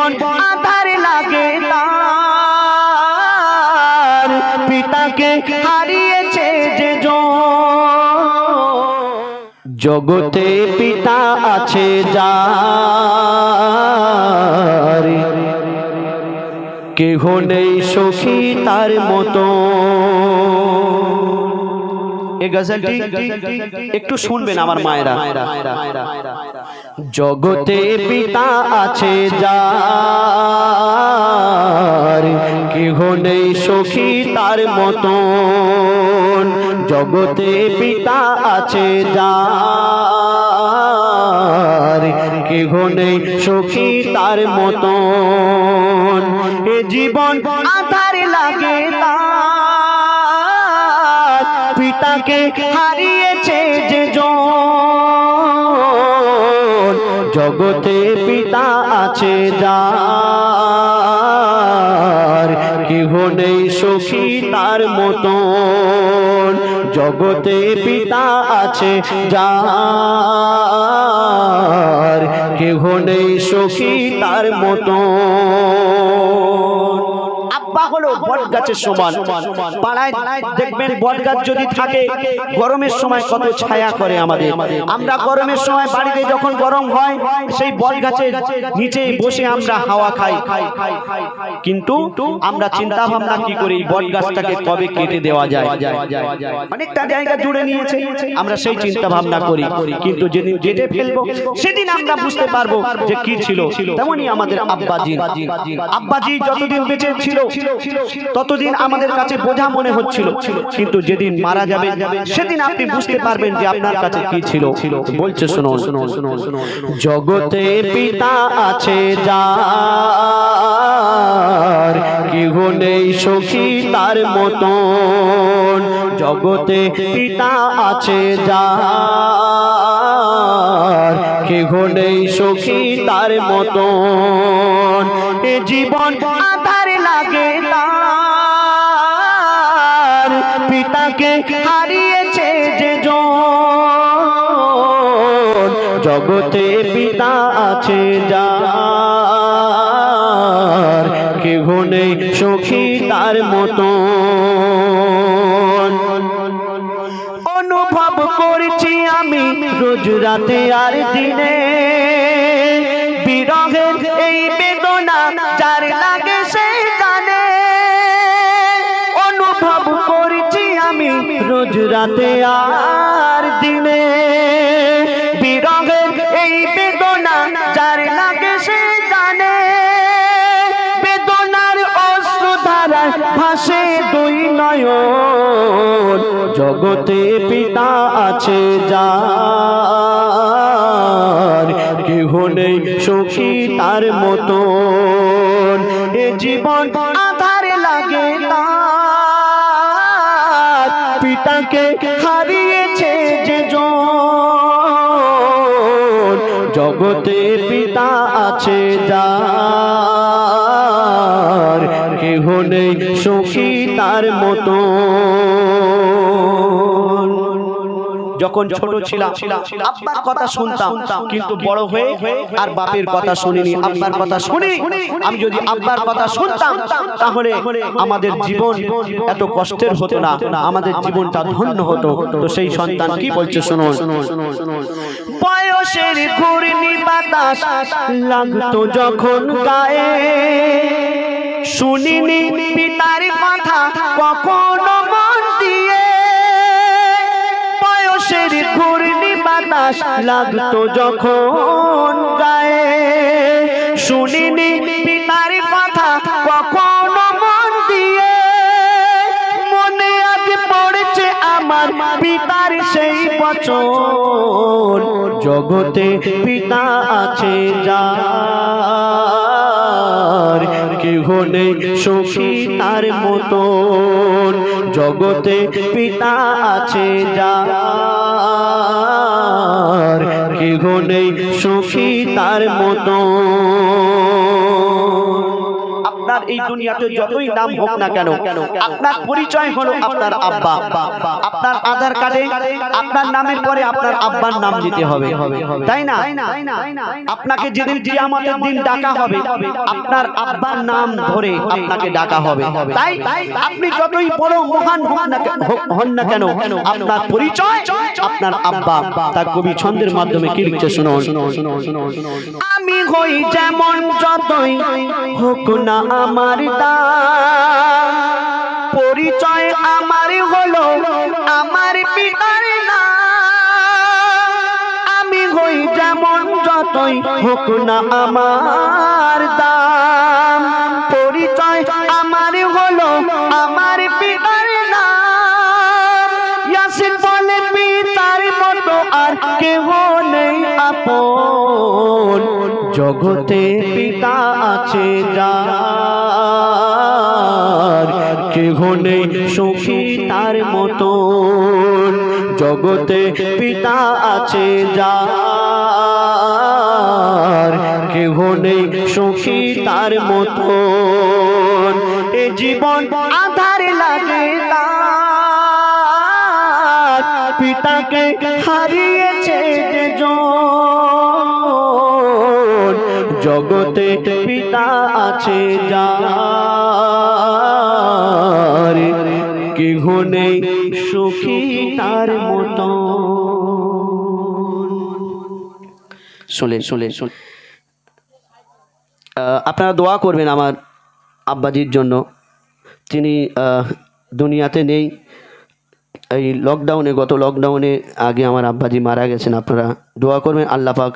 জীবন আধার লাগে তার, পিতাকে হারিয়েছে যে জগতে পিতা আছে যার, কেহ নেই সখী তার মতো। এই গজলটি একটু শুনবেন আমার মায়েরা। জগতে পিতা আছে যার, কেহ নেই সখী তার মতন। জগতে পিতা আছে যার, কেহ নেই সখী তার মতন। এ জীবন আধার লাগে তার, পিতাকে হারিয়েছে যে জগতে পিতা আছে যার, কেহ নেই সখী তার মতন। জগতে পিতা আছে যার, কেহ নেই সখী তার মতন। আব্বা হলো বট গাছের সমান। পাড়ায় দেখবেন বট গাছ যদি থাকে গরমের সময় কত ছায়া করে আমাদের। আমরা গরমের সময় বাড়িতে যখন গরম হয় সেই বট গাছের নিচে বসে আমরা হাওয়া খাই, কিন্তু আমরা চিন্তা ভাবনা কি করি বট গাছটাকে কবে কেটে দেওয়া যায়। অনেকটা জায়গা জুড়ে নিয়েছে, আমরা সেই চিন্তা ভাবনা করি, কিন্তু যেদিন কেটে ফেলবো সেদিন আমরা বুঝতে পারবো যে কি ছিল। তেমনি আমাদের আব্বাজি যতদিন বেঁচে ছিল ততদিন আমাদের কাছে বোঝা মনে হচ্ছিল, কিন্তু যেদিন মারা যাবে সেদিন আপনি বুঝতে পারবেন যে আপনার কাছে কি ছিল। বলছে শুনুন, জগতে পিতা আছে যার, কেহ নেই সখী তার মতন। জগতে পিতা আছে যার, কেহ নেই সখী তার মতন। এ জীবন আধার লাগে তার, পিতাকে হারিয়েছে যে জগতে পিতা আছে যার, কেহ নেই সখী তার মতন। অনুভব করছি আমি রোজ রাতে আর দিনে, বিরহের এই বেদনা যার লাগে সে জানে। অনুভব করছি আমি রোজ রাতে আর দিনে, বিরহের এই বেদনা যার লাগে সে জানে। বেদনার অশ্রুধারায় ভাসে দুই নয়ন, জগতে পিতা আছে যার, কেহ নেই সখী তার মতন। এ জীবন আধার লাগে তার, পিতাকে হারিয়েছে যে জগতে পিতা আছে যার, কেহ নেই সখী তার মতন। যখন ছোট ছিলাম আব্বার কথা শুনতাম, কিন্তু বড় হয়ে আর বাপের কথা শুনিনি, আব্বার কথা শুনি। আমি যদি আব্বার কথা শুনতাম তাহলে আমাদের জীবন এত কষ্টের হতো না, আমাদের জীবনটা ধন্য হতো। তো সেই সন্তান কি বলছে শুনুন, বয়সের ঘূর্ণি বাতাস লাগতো যখন গায়ে, শুনিনি পিতার কথা কখনো মন দিয়ে। বয়সের ঘূর্ণি বাতাস লাগতো যখন গায়ে, শুনিনি পিতার কথা কখনো মন দিয়ে। মনে আজ পড়েছে আমার পিতার সেই বচন, জগতে পিতা আছে যার, কেহ নেই সখী তার মতন। জগতে পিতা আছে যার, কেহ নেই সখী তার মতন। আপনার এই দুনিয়াতে যতই নাম হোক না কেন, আপনার পরিচয় হলো আপনার আব্বা। আপনার আধার কার্ডে আপনার নামের পরে আপনার আব্বার নাম দিতে হবে, তাই না? আপনাকে যেদিন কিয়ামতের দিন ডাকা হবে, আপনার আব্বার নাম ধরে আপনাকে ডাকা হবে। তাই আপনি যতই বড় মহান হন না কেন, আপনার পরিচয় আপনার আব্বা। তার কবি ছন্দের মাধ্যমে কি লিখছে শুনুন। আমি হই যেমন যতই হোক না আমার দাম, পরিচয় আমার হলো আমার পিতার নাম। আমি হই যেমন যতই হোক না আমার দাম, পরিচয় আমার হলো আমার পিতার নাম। ইয়াসিন বলে পিতার মতো আর কেহ নেই আপন, জগতে পিতা আছে যার, কেহ নেই সুখী তার মতন। জগতে পিতা আছে যার, কেহ নেই সুখী তার মতন। এ জীবন আধার লাগে তার, পিতাকে হারিয়েছে যে জন। জগতে পিতা আছে যার, কেহ নেই সুখী তার মতো। শুনলেন শুনলেন শুনলেন। আপনারা দোয়া করবেন আমার আব্বাজির জন্য। তিনি দুনিয়াতে নেই। এই লকডাউনে, গত লকডাউনে আগে আমার আব্বাজি মারা গেছেন। আপনারা দোয়া করবেন আল্লাহ পাক